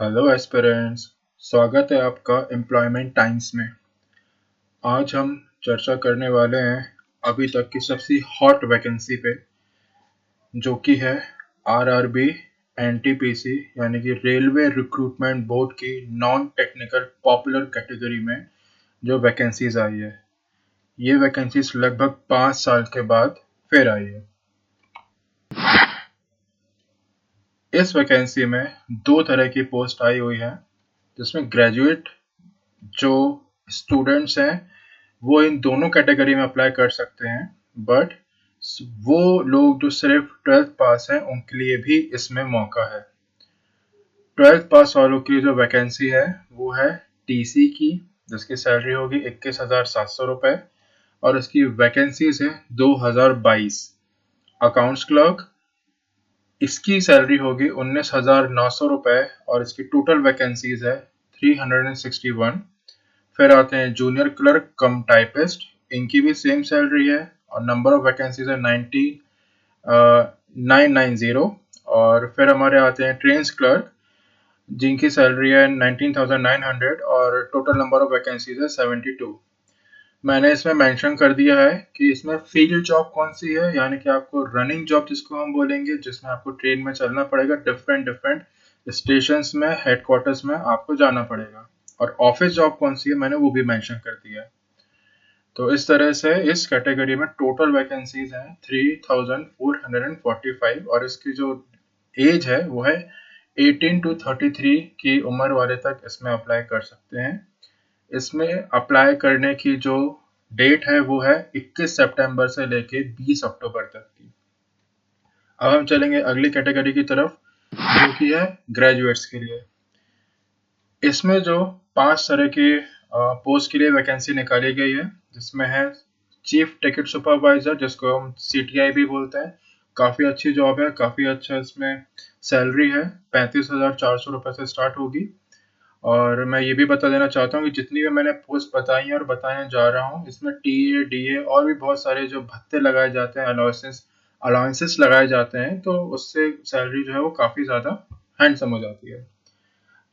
Hello aspirants, स्वागत है आपका एम्प्लॉयमेंट टाइम्स में। आज हम चर्चा करने वाले हैं अभी तक की सबसे हॉट वैकेंसी पे, जो कि है आरआरबी एनटीपीसी यानी कि रेलवे रिक्रूटमेंट बोर्ड की नॉन टेक्निकल पॉपुलर कैटेगरी में जो वैकेंसीज आई है। ये वैकेंसीज लगभग 5 साल के बाद फिर आई है। इस वैकेंसी में 2 तरह की पोस्ट आई हुई है, जिसमें ग्रेजुएट जो स्टूडेंट्स हैं वो इन दोनों कैटेगरी में अप्लाई कर सकते हैं, बट वो लोग जो सिर्फ 12th पास हैं उनके लिए भी इसमें मौका है। 12th पास वालों की जो वैकेंसी है वो है टीसी की, जिसकी सैलरी होगी 21,700 रुपये और इसकी वैकेंसीज है 2022। अकाउंट्स क्लर्क, इसकी सैलरी होगी 19,900 रुपये और इसकी टोटल वैकेंसीज है 361। फिर आते हैं जूनियर क्लर्क कम टाइपिस्ट, इनकी भी सेम सैलरी है और नंबर ऑफ वैकेंसीज है 990। और फिर हमारे आते हैं ट्रेन्स क्लर्क, जिनकी सैलरी है 19,900 और टोटल नंबर ऑफ वैकेंसीज है 72। मैंने इसमें मेंशन कर दिया है कि इसमें फील्ड जॉब कौन सी है, यानी कि आपको रनिंग जॉब जिसको हम बोलेंगे, जिसमें आपको ट्रेन में चलना पड़ेगा, डिफरेंट स्टेशंस में, हेडक्वार्टर्स में आपको जाना पड़ेगा। और ऑफिस जॉब कौन सी है मैंने वो भी मेंशन कर दिया है। तो इस तरह से इस कैटेगरी में टोटल वैकेंसीज हैं 3,445 और इसकी जो एज है वो है 18 to 33 की उम्र वाले तक इसमें अप्लाई कर सकते हैं। इसमें अप्लाई करने की जो डेट है वो है 21 सितंबर से लेके 20 अक्टूबर तक की। अब हम चलेंगे अगली कैटेगरी की तरफ, जो कि है ग्रेजुएट्स के लिए। इसमें जो 5 तरह की पोस्ट के लिए वैकेंसी निकाली गई है, जिसमें है चीफ टिकट सुपरवाइजर, जिसको हम सीटीआई भी बोलते हैं। काफ़ी अच्छी जॉब है, काफ़ी अच्छा इसमें सैलरी है, 35,400 रुपये से स्टार्ट होगी। और मैं ये भी बता देना चाहता हूँ कि जितनी भी मैंने पोस्ट बताई हैं और बताने जा रहा हूँ, इसमें टीए डीए और भी बहुत सारे जो भत्ते लगाए जाते हैं, अलाउंसेस लगाए जाते हैं, तो उससे सैलरी जो है वो काफ़ी ज़्यादा हैंडसम हो जाती है।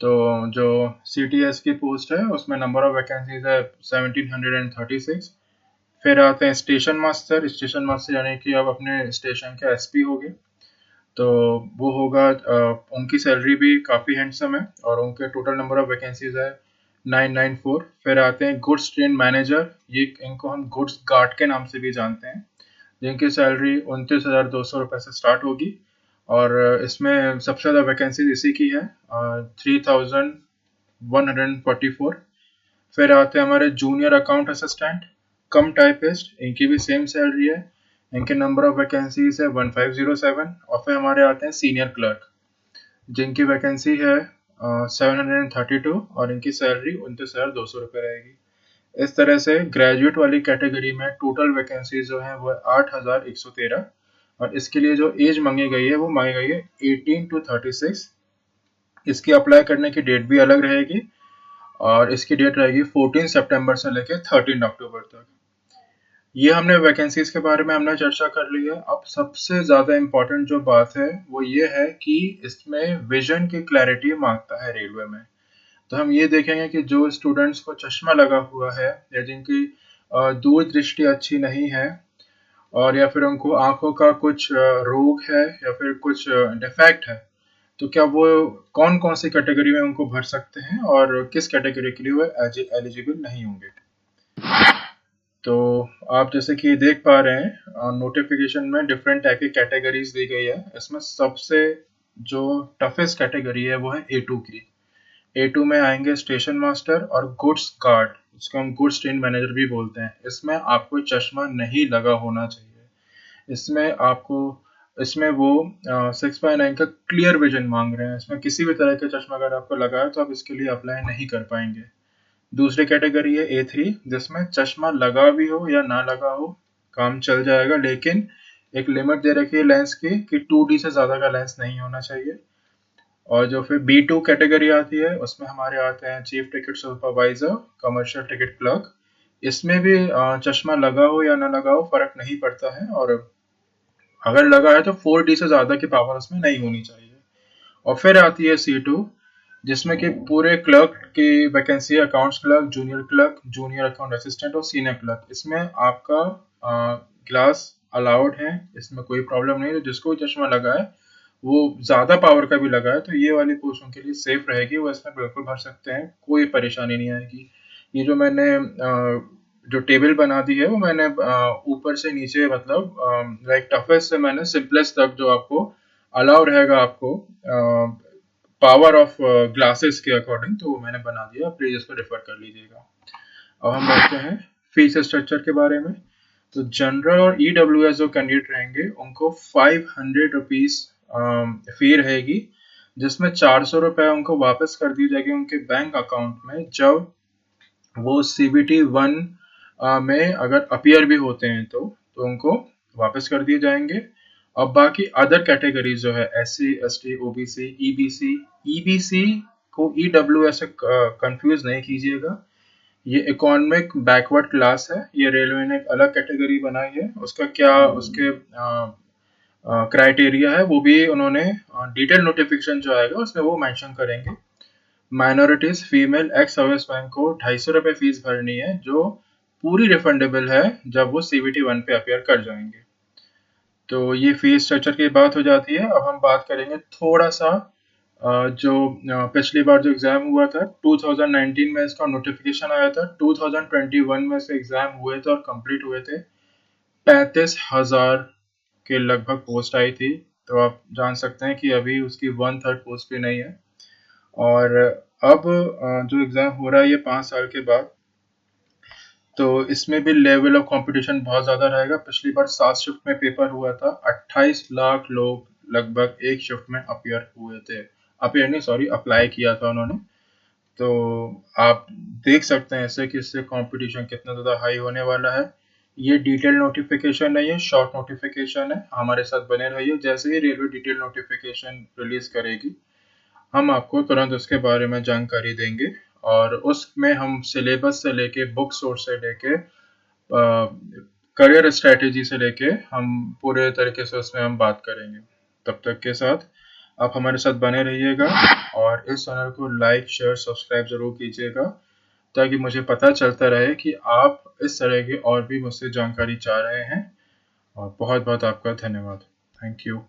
तो जो सीटीएस की पोस्ट है उसमें नंबर ऑफ वैकेंसीज है 1736। फिर आते हैं स्टेशन मास्टर यानी कि आप अपने स्टेशन के एसपी होंगे, तो वो होगा उनकी सैलरी भी काफ़ी हैंडसम है और उनके टोटल नंबर ऑफ वैकेंसीज है 994। फिर आते हैं गुड्स ट्रेन मैनेजर, ये इनको हम गुड्स गार्ड के नाम से भी जानते हैं, जिनकी सैलरी 29,200 रुपये से स्टार्ट होगी और इसमें सबसे ज़्यादा वैकेंसीज इसी की है 3,144। फिर आते हैं हमारे जूनियर अकाउंट असिस्टेंट कम टाइपिस्ट, इनकी भी सेम सैलरी है, इनके नंबर ऑफ वैकेंसीज है 1507। और फिर हमारे आते हैं सीनियर क्लर्क, जिनकी वैकेंसी है 732 और इनकी सैलरी 29,200 रुपये रहेगी। इस तरह से ग्रेजुएट वाली कैटेगरी में टोटल वैकेंसी जो है वो 8,113 और इसके लिए जो एज मांगी गई है वो मांगी गई है 18 to 36। इसकी अप्लाई करने की डेट भी अलग रहेगी और इसकी डेट रहेगी 14 सितंबर से लेकर 13 अक्टूबर तक। ये हमने वैकेंसीज के बारे में हमने चर्चा कर ली है। अब सबसे ज़्यादा इम्पोर्टेंट जो बात है वो ये है कि इसमें विजन की क्लैरिटी मांगता है रेलवे में। तो हम ये देखेंगे कि जो स्टूडेंट्स को चश्मा लगा हुआ है या जिनकी दूरदृष्टि अच्छी नहीं है और या फिर उनको आंखों का कुछ रोग है या फिर कुछ डिफेक्ट है, तो क्या वो कौन कौन सी कैटेगरी में उनको भर सकते हैं और किस कैटेगरी के लिए वो एलिजिबल नहीं होंगे। तो आप जैसे कि देख पा रहे हैं नोटिफिकेशन में डिफरेंट टाइप की कैटेगरीज दी गई है। इसमें सबसे जो टफेस्ट कैटेगरी है वो है A2 की। A2 में आएंगे स्टेशन मास्टर और गुड्स गार्ड, जिसको हम गुड्स ट्रेन मैनेजर भी बोलते हैं। इसमें आपको चश्मा नहीं लगा होना चाहिए। इसमें वो 6/9 का क्लियर विजन मांग रहे हैं। इसमें किसी भी तरह का चश्मा अगर आपको लगा है तो आप इसके लिए अप्लाई नहीं कर पाएंगे। दूसरी कैटेगरी है A3, जिसमें चश्मा लगा भी हो या ना लगा हो काम चल जाएगा, लेकिन एक लिमिट दे रखी है लेंस की कि 2D से ज़्यादा का लेंस नहीं होना चाहिए। और जो फिर B2 कैटेगरी आती है उसमें हमारे आते हैं chief ticket supervisor, commercial ticket clerk. इसमें भी चश्मा लगा हो या ना लगा हो फर्क नहीं पड़ता है और अगर लगा है तो 4D से ज़्यादा की पावर उसमें नहीं होनी चाहिए। और फिर आती है C2, जिसमें कि पूरे क्लर्क की vacancy, accounts clerk, junior account assistant और सीनियर क्लर्क। इसमें आपका क्लास अलाउड है, इसमें कोई प्रॉब्लम नहीं है। जिसको चश्मा लगा है, वो ज़्यादा पावर का भी लगा है, तो ये वाली पोस्टों के लिए सेफ रहेगी, वो इसमें बिल्कुल भर सकते हैं, कोई परेशानी नहीं आएगी। ये जो मैंने जो टेबल बना दी है, वो मैंने ऊपर से नीचे मतलब लाइक टफेस्ट से मैंने सिंपलेस्ट तक जो आपको अलाउ रहेगा आपको पावर ऑफ ग्लासेस के अकॉर्डिंग, तो वो मैंने बना दिया। प्लीज इसको रेफर कर लीजिएगा। अब हम बढ़ते हैं फीस स्ट्रक्चर के बारे में। तो जनरल और ईडब्ल्यूएस जो कैंडिडेट रहेंगे, उनको 500 रुपीज फी रहेगी, जिसमें 400 रुपये उनको वापस कर दी जाएगी उनके बैंक अकाउंट में, जब वो सीबीटी 1 में अगर अपीयर भी होते हैं तो उनको वापस कर दिए जाएंगे। अब बाकी अदर कैटेगरीज जो है, SC, ST, OBC, EBC, EBC को ईडब्ल्यूएस से कंफ्यूज नहीं कीजिएगा। ये इकोनॉमिक बैकवर्ड क्लास है, ये रेलवे ने एक अलग कैटेगरी बनाई है। उसका क्या उसके क्राइटेरिया है, वो भी उन्होंने डिटेल नोटिफिकेशन जो आएगा उसमें वो मेंशन करेंगे। Minorities, female, ex service man को 250 रुपये फीस भरनी है, जो पूरी रिफंडेबल है जब वो सीबीटी 1 पे अपेयर कर जाएंगे। तो ये फीस स्ट्रक्चर की बात हो जाती है। अब हम बात करेंगे थोड़ा सा जो पिछली बार जो एग्जाम हुआ था 2019 में, इसका नोटिफिकेशन आया था। 2021 में इसके एग्जाम हुए थे और कंप्लीट हुए थे। 35,000 के लगभग पोस्ट आई थी। तो आप जान सकते हैं कि अभी उसकी 1/3 पोस्ट भी नहीं है। और अब जो एग्जाम हो रहा है ये 5 साल के बाद, तो इसमें भी लेवल ऑफ कंपटीशन बहुत ज़्यादा रहेगा। पिछली बार 7 शिफ्ट में पेपर हुआ था, 28 लाख लोग लगभग एक शिफ्ट में अपियर हुए थे। अपियर नहीं, सॉरी, अप्लाई किया था उन्होंने। तो आप देख सकते हैं ऐसे कि इससे कंपटीशन कितना ज़्यादा हाई होने वाला है। ये डिटेल नोटिफिकेशन नहीं है, शॉर्ट नोटिफिकेशन है। हमारे साथ बने रहिए, जैसे ही रेलवे डिटेल नोटिफिकेशन रिलीज करेगी, हम आपको तुरंत उसके बारे में जानकारी देंगे। और उसमें हम सिलेबस से लेके, बुक सोर्स से लेके, करियर स्ट्रेटेजी से लेके, हम पूरे तरीके से उसमें हम बात करेंगे। तब तक के साथ आप हमारे साथ बने रहिएगा और इस चैनल को लाइक, शेयर, सब्सक्राइब जरूर कीजिएगा, ताकि मुझे पता चलता रहे कि आप इस तरह की और भी मुझसे जानकारी चाह रहे हैं। और बहुत बहुत आपका धन्यवाद। Thank you.